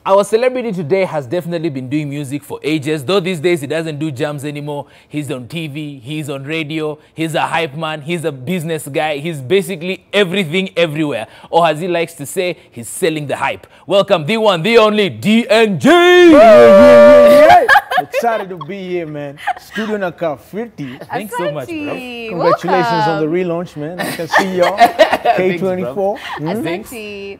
Our celebrity today has definitely been doing music for ages, though these days he doesn't do jams anymore. He's on TV, he's on radio, he's a hype man, he's a business guy, he's basically everything everywhere. Or as he likes to say, he's selling the hype. Welcome, the one, the only, DNG! Excited to be here, man. Studio Naka 50. Thanks so much, bro. Congratulations on the relaunch, man. I can see y'all. K24.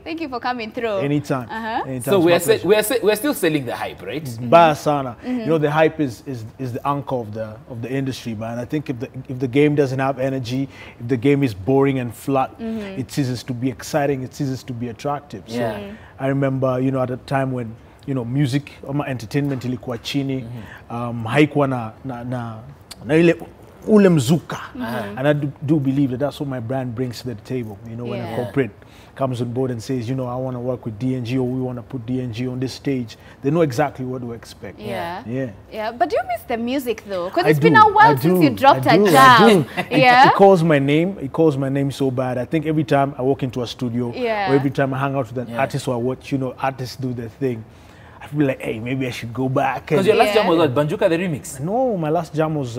Thank you for coming through. Anytime. Anytime. So we're still selling the hype, right? Basana. You know, the hype is the anchor of the industry, man. I think if the game doesn't have energy, if the game is boring and flat, it ceases to be exciting. It ceases to be attractive. So I remember, you know, at a time when music ama entertainment ilikuwa chini, haikuwa na ile ule mzuka. And I do believe that that's what my brand brings to the table. You know, when a corporate comes on board and says, you know, I want to work with DNG, or we want to put DNG on this stage, they know exactly what to expect. Yeah. But do you miss the music though? Because it's been a while since you dropped a jam. It calls my name. It calls my name so bad. I think every time I walk into a studio, or every time I hang out with an artist or I watch, artists do their thing, I feel like, hey, maybe I should go back. Because your last jam was what? Banjuka the remix? No, my last jam was,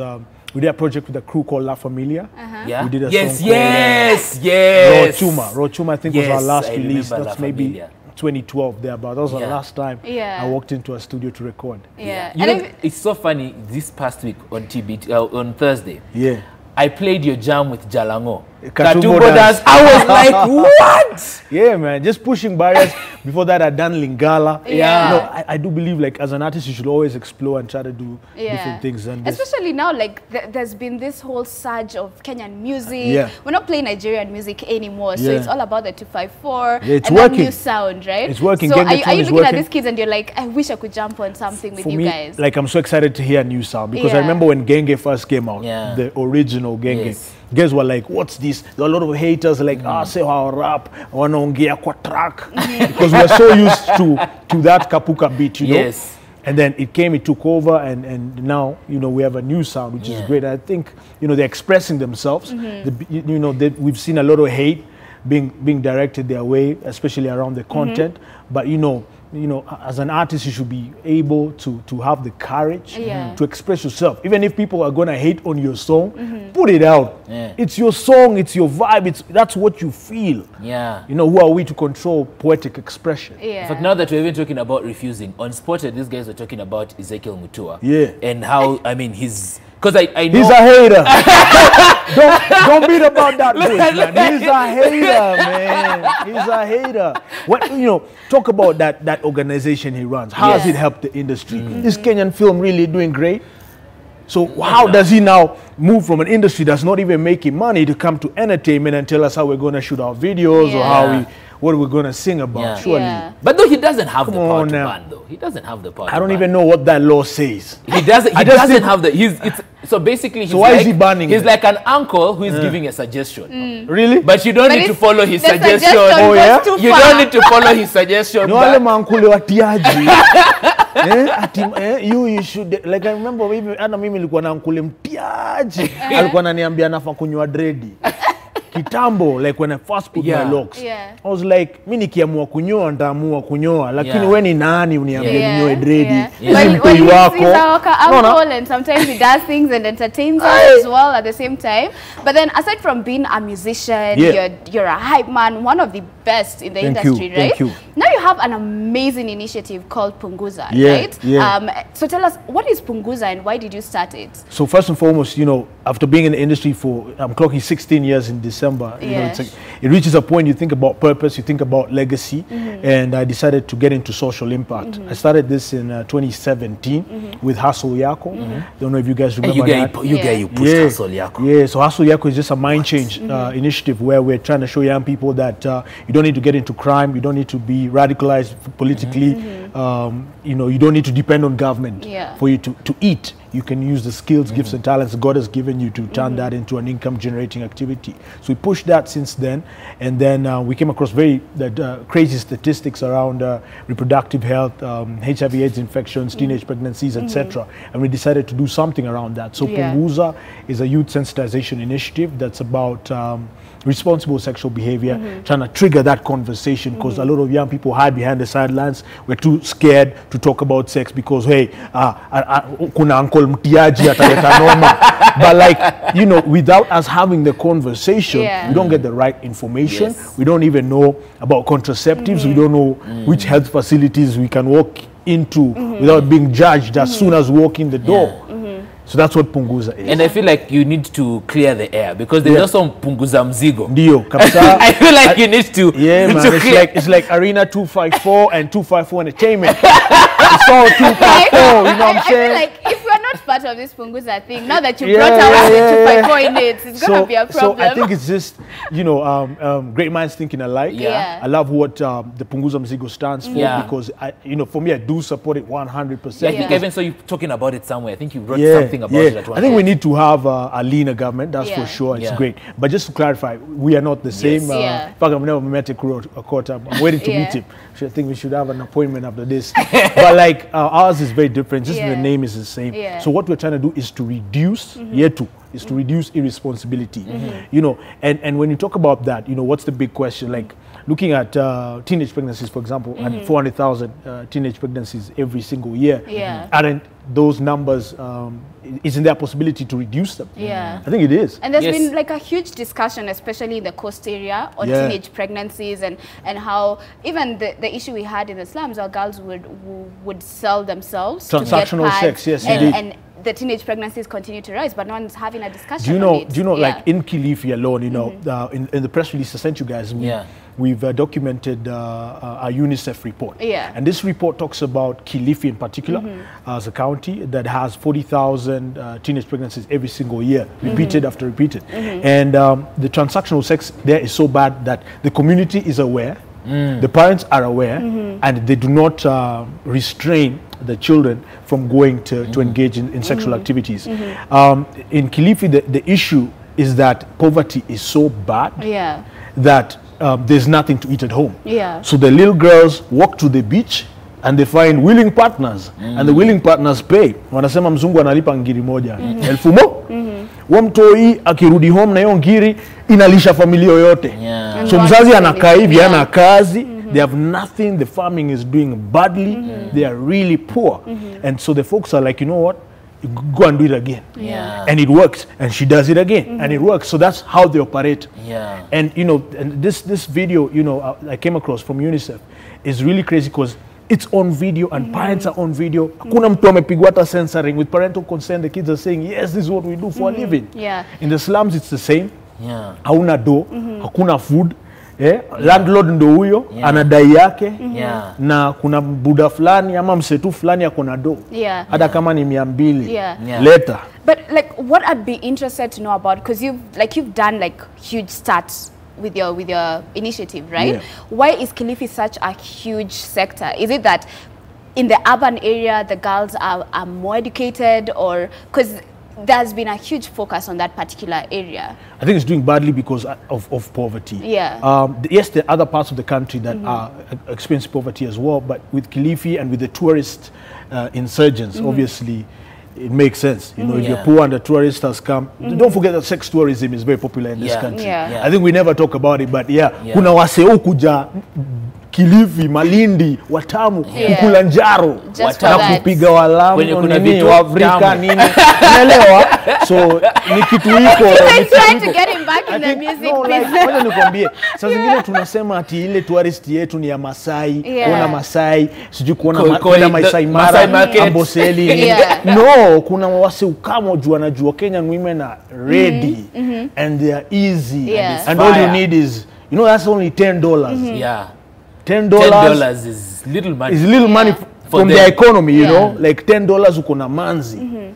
we did a project with a crew called La Familia. Yeah. We did a yes, song yes. called Rochuma, I think was our last release. That's maybe 2012 there, but that was the last time I walked into a studio to record. Yeah. You know, it's so funny, this past week on TBT, on Thursday, I played your jam with Jalango. Katumbo dance. I was like, what? Yeah, man, just pushing barriers. Before that, I'd done Lingala. I do believe, like, as an artist, you should always explore and try to do different things. And especially now, like, there's been this whole surge of Kenyan music. We're not playing Nigerian music anymore, so it's all about the 254 it's and working. That new sound, right? It's working. So are you looking at these kids and you're like, I wish I could jump on something with you guys? Like, I'm so excited to hear a new sound because I remember when Genge first came out, the original Genge. Guys were like, what's this? There were a lot of haters like, say how rap, wanaongea kwa track. Because we're so used to that Kapuka beat, you know? And then it took over, and now, we have a new sound, which is great. I think, they're expressing themselves. We've seen a lot of hate being directed their way, especially around the content. But, as an artist, you should be able to have the courage to express yourself. Even if people are going to hate on your song, put it out. It's your song, it's your vibe, that's what you feel. Who are we to control poetic expression? In fact, now that we're even talking about refusing, on Spotted, these guys were talking about Ezekiel Mutua. And how, I mean, because I know... He's a hater. don't beat about that bush, man. He's a hater, man. He's a hater. What, talk about that organization he runs. How has it helped the industry? Is Kenyan film really doing great? So how does he now move from an industry that's not even making money to come to entertainment and tell us how we're going to shoot our videos or what we're going to sing about? Surely. But though he doesn't have the power to ban, though. He doesn't have the power. I don't even know what that law says. He doesn't have the... So basically, he's why is he banning He's like an uncle who is giving a suggestion. Really? But you don't need to follow his suggestion. Oh, yeah? You don't need to follow his suggestion. You should, like, I remember mimi nilikuwa na nkule mtiaji alikuwa ananiambia nafa kunywa dredi kitambo, like when I first put my locks. I was like, mimi nikiamua kunyoa ndaamua kunyoa, lakini wewe ni nani uniambia ninyoe dredi? Well, he's our uncle, and sometimes he does things and entertains us as well at the same time. But then, aside from being a musician, you're a hype man, one of the best in the industry, right? Thank you. Now you have an amazing initiative called Punguza, right? So tell us, what is Punguza and why did you start it? So first and foremost, after being in the industry for, I'm clocking 16 years in December, it's like, it reaches a point you think about purpose, you think about legacy, and I decided to get into social impact. I started this in 2017 with Hustle Yako. Don't know if you guys remember that. You pushed Hustle Yako. Yeah, so Hustle Yako is just a mind change initiative where we're trying to show young people that you don't need to get into crime, you don't need to be radicalized politically, you don't need to depend on government for you to eat. You can use the skills, gifts, and talents God has given you to turn that into an income-generating activity. So we pushed that since then, and then we came across very crazy statistics around reproductive health, HIV/AIDS infections, teenage pregnancies, etc. And we decided to do something around that. So Punguza is a youth sensitization initiative that's about responsible sexual behavior, trying to trigger that conversation, because a lot of young people hide behind the sidelines. We're too too scared to talk about sex because hey, kuna uncle mtiaji ataleta noma. But like, you know, without us having the conversation, we don't get the right information. We don't even know about contraceptives. We don't know which health facilities we can walk into without being judged as soon as we walk in the door. So that's what punguza is. And I feel like you need to clear the air because there's also punguza mzigo. Ndio, kabisa. I feel like you need to. Yeah, man. It's like Arena 254 and 254 Entertainment. It's all 254. You know what I'm saying? I feel like if we're not part of this punguza thing, now that you brought out the 254 in it, it's gonna be a problem. So I think it's just, you know, great minds thinking alike. I love what the punguza mzigo stands for because you know, for me, I do support it 100%. I think I even saw you talking about it somewhere. I think you wrote something about it at one I think we need to have a leaner government, that's for sure. It's great. But just to clarify, we are not the same. In fact, I've never met a court. I'm waiting to meet him. I think we should have an appointment after this. But like ours is very different. Just the name is the same. So what we're trying to do is to reduce, is to reduce irresponsibility. You know, and when you talk about that, you know, what's the big question? Like looking at teenage pregnancies, for example, and 400,000 teenage pregnancies every single year. Aren't those numbers, isn't there a possibility to reduce them? I think it is. And there's been like a huge discussion, especially in the coast area, on teenage pregnancies and how even the issue we had in the slums, our girls would sell themselves transactional to get pads, sex, and the teenage pregnancies continue to rise, but no one's having a discussion on it. Do you know, like in Kilifi alone, you know, in the press release I sent you guys, we've documented a UNICEF report. And this report talks about Kilifi in particular as a county that has 40,000 teenage pregnancies every single year, repeated after repeated. And the transactional sex there is so bad that the community is aware, the parents are aware, and they do not restrain the children from going to engage in sexual activities. In Kilifi, the issue is that poverty is so bad that there's nothing to eat at home. So the little girls walk to the beach and they find willing partners, and the willing partners pay. Wanasema mzungu analipa ngiri moja, elfu mo. Wamtoi akirudi home na hiyo ngiri inalisha familia yote. So mzazi anakaa hivi ana kazi. They have nothing. The farming is doing badly. They are really poor. And so the folks are like, you know what? Go and do it again. And it works. And she does it again. And it works. So that's how they operate. And, you know, and this video, you know, I came across from UNICEF is really crazy because it's on video and parents are on video. Kuna mtu amepigwa hata censoring. With parental consent, the kids are saying, yes, this is what we do for a living. In the slums, it's the same. Hauna do, hakuna food. Landlord ndo huyo anadai yake na kuna buda fulani ama msetu fulani akona do hata kama ni 200 later. But like what I'd be interested to know about, because you've done like huge stats with your initiative, right? Why is Kilifi such a huge sector? Is it that in the urban area the girls are more educated, or because there's been a huge focus on that particular area? I think it's doing badly because of poverty. Yes, there are other parts of the country that are experiencing poverty as well, but with Kilifi and with the tourist insurgents, obviously, it makes sense. You know, if you're poor and the tourist has come, don't forget that sex tourism is very popular in this country. I think we never talk about it, but kuna waseu kuja Kilifi, Malindi, Watamu, Mkulanjaro, na kupiga walamu, nini, Waafrika, nini, unaelewa? So, ni kitu hiko. Trying to get him back in the music business. Wacha nikwambie, saa zingine tunasema ati ile tourist yetu ni ya Masai, kuona Masai, sijui kuona Masai Mara, Amboseli. No, kuna wase ukamo juu anajua Kenyan women are ready and they are easy. And all you need is, you know, that's only $10. $10 is little money. It's little money from the economy, you know, like $10 uko na manzi.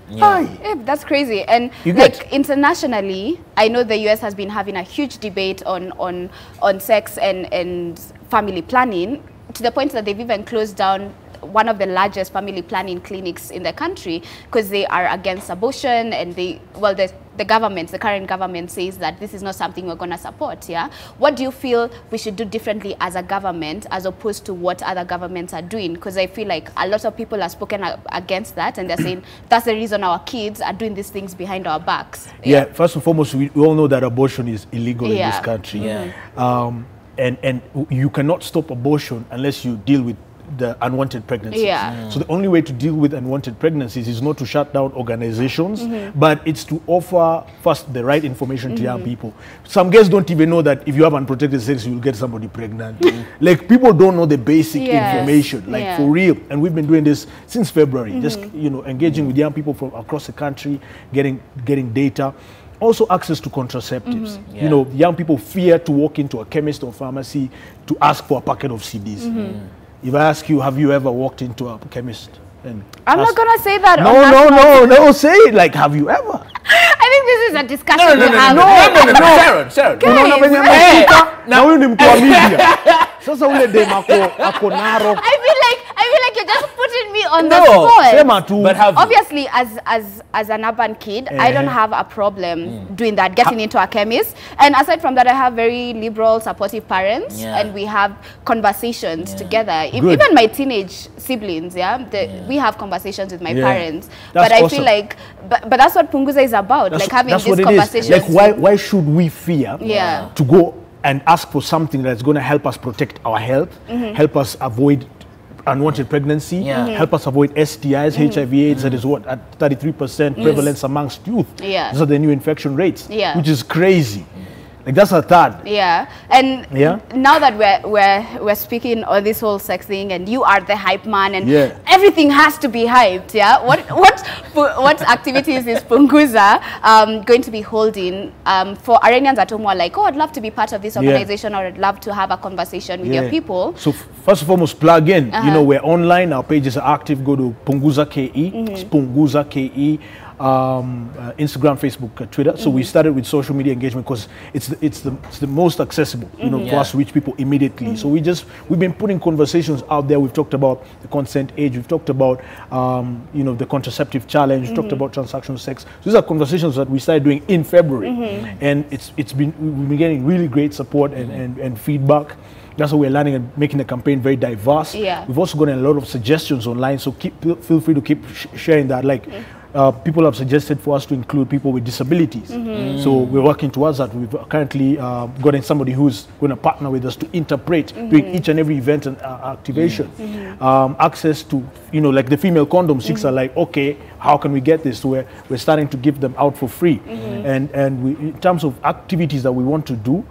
That's crazy. And like internationally, I know the US has been having a huge debate on sex and family planning, to the point that they've even closed down one of the largest family planning clinics in the country because they are against abortion, and the current government says that this is not something we're going to support. What do you feel we should do differently as a government as opposed to what other governments are doing? Because I feel like a lot of people have spoken against that, and they're saying that's the reason our kids are doing these things behind our backs. First and foremost, we all know that abortion is illegal in this country. And you cannot stop abortion unless you deal with the unwanted pregnancies. So the only way to deal with unwanted pregnancies is not to shut down organizations, but it's to offer first the right information to young people. Some girls don't even know that if you have unprotected sex, you will get somebody pregnant. Like, people don't know the basic information, like for real. And we've been doing this since February, just, you know, engaging with young people from across the country, getting data. Also, access to contraceptives. You know, young people fear to walk into a chemist or pharmacy to ask for a packet of CDs. If I ask you, have you ever walked into a chemist? And I'm not gonna say that. No, say it. Like, have you ever? I think this is a discussion we have. Sharon. Now you need to media. Sasa ule dem ako narrow. I feel like you're just putting me on the spot. But obviously, as an urban kid, I don't have a problem doing that, getting into a chemist. And aside from that, I have very liberal, supportive parents, and we have conversations together. Even my teenage siblings, we have conversations with my parents. That's but I feel like, but that's what Punguza is about, like having these conversations. Like, why should we fear to go and ask for something that's going to help us protect our health, help us avoid unwanted pregnancy, help us avoid STIs, HIV/AIDS, that is what, at 33% prevalence amongst youth. These are the new infection rates, which is crazy. Like, that's a third. And now that we're speaking on this whole sex thing, and you are the hype man, and everything has to be hyped. What activities is Punguza going to be holding for Iranians at home who are like, oh, I'd love to be part of this organization, or I'd love to have a conversation with your people? So first and foremost, plug in. You know, we're online. Our pages are active. Go to Punguza KE. It's Punguza KE. Instagram, Facebook, Twitter. So we started with social media engagement because it's the most accessible, you know, for us to reach people immediately. So we've been putting conversations out there. We've talked about the consent age. We've talked about you know, the contraceptive challenge. We've talked about transactional sex. So these are conversations that we started doing in February, and we've been getting really great support and feedback. That's why we're learning and making the campaign very diverse. We've also gotten a lot of suggestions online, so feel free to keep sharing that. Like, people have suggested for us to include people with disabilities. So we're working towards that. We've currently gotten somebody who's going to partner with us to interpret during each and every event and activation. Access to, you know, like the female condoms. Chicks are like, okay, how can we get this? So we're starting to give them out for free. And in terms of activities that we want to do,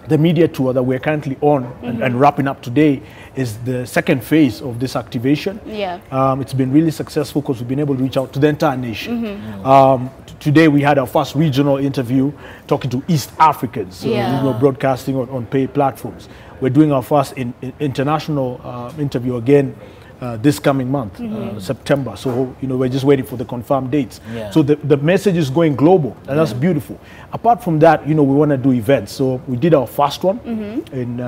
the media tour that we're currently on and wrapping up today is the second phase of this activation. It's been really successful because we've been able to reach out to the entire nation. Today we had our first regional interview talking to East Africans, you know, broadcasting on paid platforms. We're doing our first international interview again this coming month, September. So, you know, we're just waiting for the confirmed dates. So the message is going global, and that's beautiful. Apart from that, you know, we want to do events. So we did our first one in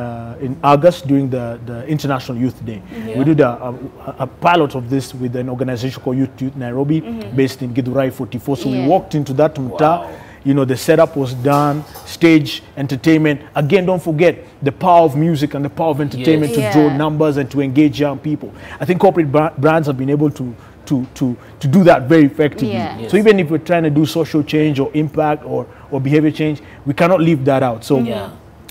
August during the International Youth Day. We did a pilot of this with an organization called Youth Nairobi, based in Githurai 44. So we walked into that mtaa. You know, the setup was done, stage, entertainment. Again, don't forget the power of music and the power of entertainment to draw numbers and to engage young people. I think corporate brands have been able to do that very effectively. So even if we're trying to do social change or impact or behavior change, we cannot leave that out. So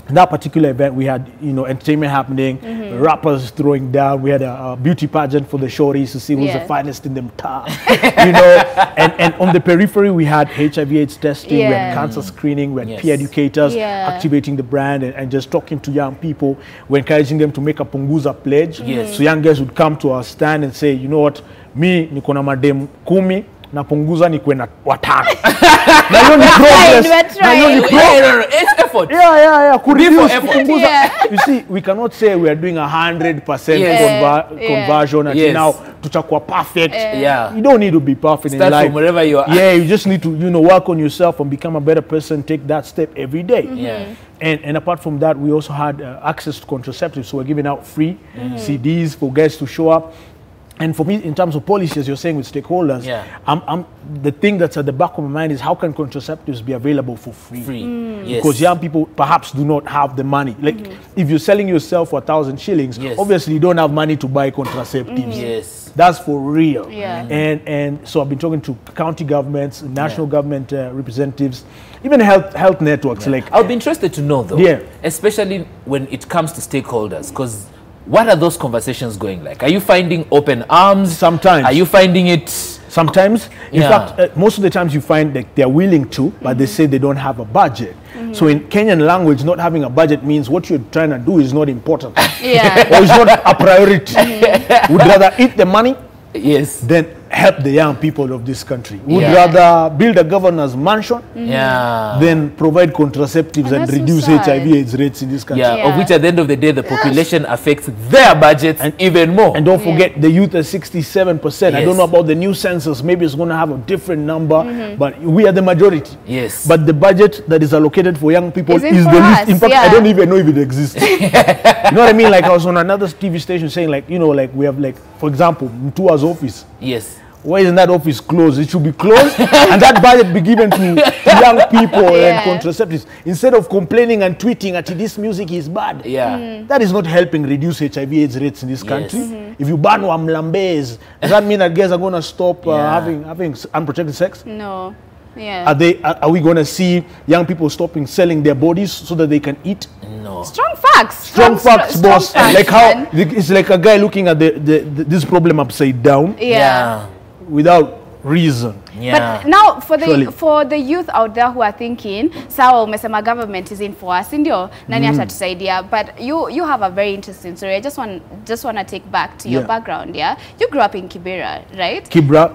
in that particular event, we had, you know, entertainment happening, rappers throwing down. We had a beauty pageant for the shorties to see who's the finest in them tar. You know, and on the periphery, we had HIV/AIDS testing, we had cancer screening, we had peer educators activating the brand and just talking to young people. We're encouraging them to make a Punguza pledge. So young girls would come to our stand and say, you know what, me niko na madem 10 na Punguza ni kwenda watano. Na hiyo ni progress. Na hiyo ni progress. It's effort. You see, we cannot say we are doing 100% conversion and now tutakuwa perfect. You don't need to be perfect Start in life. From wherever you are. You just need to, you know, work on yourself and become a better person. Take that step every day. And apart from that, we also had access to contraceptives. So we're giving out free CDs for guys to show up. And for me, in terms of policies, you're saying with stakeholders, the thing that's at the back of my mind is how can contraceptives be available for free? Because young people perhaps do not have the money. Like if you're selling yourself for 1,000 shillings, obviously you don't have money to buy contraceptives. That's for real. And so I've been talking to county governments, national government representatives, even health networks. Like I'll be interested to know though, especially when it comes to stakeholders, because What are those conversations going like? Are you finding open arms? Sometimes. Are you finding it? Sometimes. In fact, most of the times you find that they're willing to, but they say they don't have a budget. So in Kenyan language, not having a budget means what you're trying to do is not important. Or it's not a priority. Would rather eat the money than help the young people of this country. Would rather build a governor's mansion than provide contraceptives and reduce HIV/AIDS rates in this country. Of which at the end of the day, the population affects their budgets and even more. And don't forget, the youth are 67%. I don't know about the new census. Maybe it's going to have a different number, but we are the majority. But the budget that is allocated for young people is the least. In fact, I don't even know if it exists. You know what I mean? Like I was on another TV station saying, like, you know, like we have, like, for example, Mtua's office. Why isn't that office closed? It should be closed and that budget be given to young people and contraceptives. Instead of complaining and tweeting that this music is bad. That is not helping reduce HIV/AIDS rates in this country. If you ban Wamlambes, does that mean that guys are going to stop having unprotected sex? No. Are we going to see young people stopping selling their bodies so that they can eat? No. Strong facts. Strong facts, boss. Like how it's like a guy looking at this problem upside down. Without reason. But now for the youth out there who are thinking, sawa umesema government is in for us, ndio nani atatusaidia, but you have a very interesting story. I just want to take back to your background. You grew up in Kibera, right? Kibra,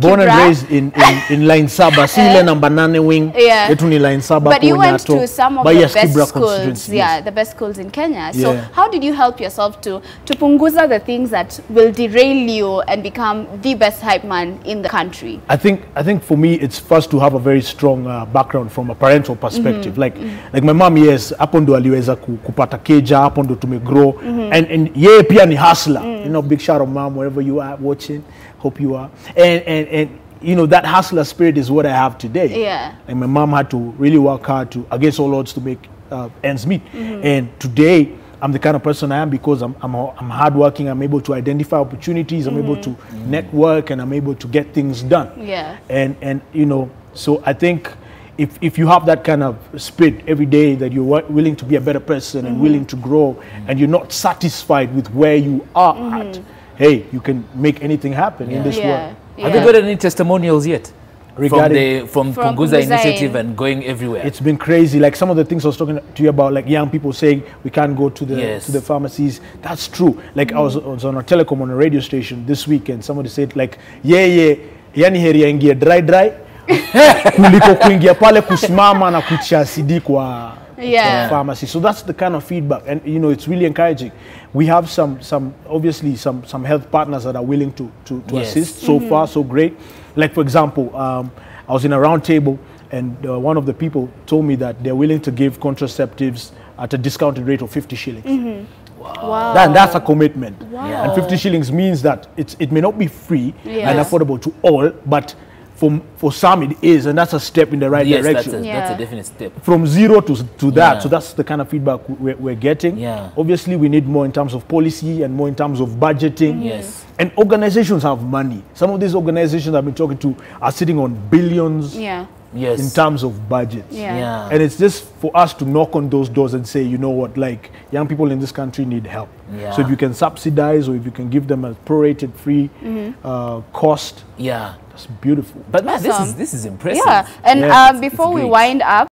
born and raised in line Saba, Sile number 9 wing. Etuni line Saba. But you went to some of the best schools, the best schools in Kenya. So how did you help yourself to punguza the things that will derail you and become the best hype man in the country? I think for me, it's first to have a very strong background from a parental perspective. Like my mom, hapo ndo aliweza kupata keja, hapo ndo tumegrow, and yeye pia ni hustler. You know, big shout out mom, wherever you are watching, hope you are. And you know, that hustler spirit is what I have today. And my mom had to really work hard to against all odds to make ends meet. And today, I'm the kind of person I am because I'm hardworking. I'm able to identify opportunities. I'm able to network, and I'm able to get things done. And you know, so I think if you have that kind of spirit every day, that you're willing to be a better person and willing to grow, and you're not satisfied with where you are at, hey, you can make anything happen in this world. Have you got any testimonials yet? From Punguza Initiative and going everywhere? It's been crazy. Like some of the things I was talking to you about, like young people saying we can't go to the pharmacies. That's true. Like I was on a telecom on a radio station this week, and somebody said like, yani heri yaingie dry kuliko kuingia pale kusimama na kutia CD kwa pharmacy. So that's the kind of feedback, and you know, it's really encouraging. We have obviously some health partners that are willing to assist. So far, so great. Like for example, I was in a round table, and one of the people told me that they're willing to give contraceptives at a discounted rate of 50 shillings. Wow. That's a commitment. And 50 shillings means that it may not be free and affordable to all, but for some it is, and that's a step in the right direction. That's a definite step. From zero to that, so that's the kind of feedback we're getting. Obviously, we need more in terms of policy and more in terms of budgeting. And organizations have money. Some of these organizations I've been talking to are sitting on billions in terms of budgets. And it's just for us to knock on those doors and say, you know what, like young people in this country need help. So if you can subsidize, or if you can give them a prorated free cost, that's beautiful. But man, this is impressive. And before we wind up,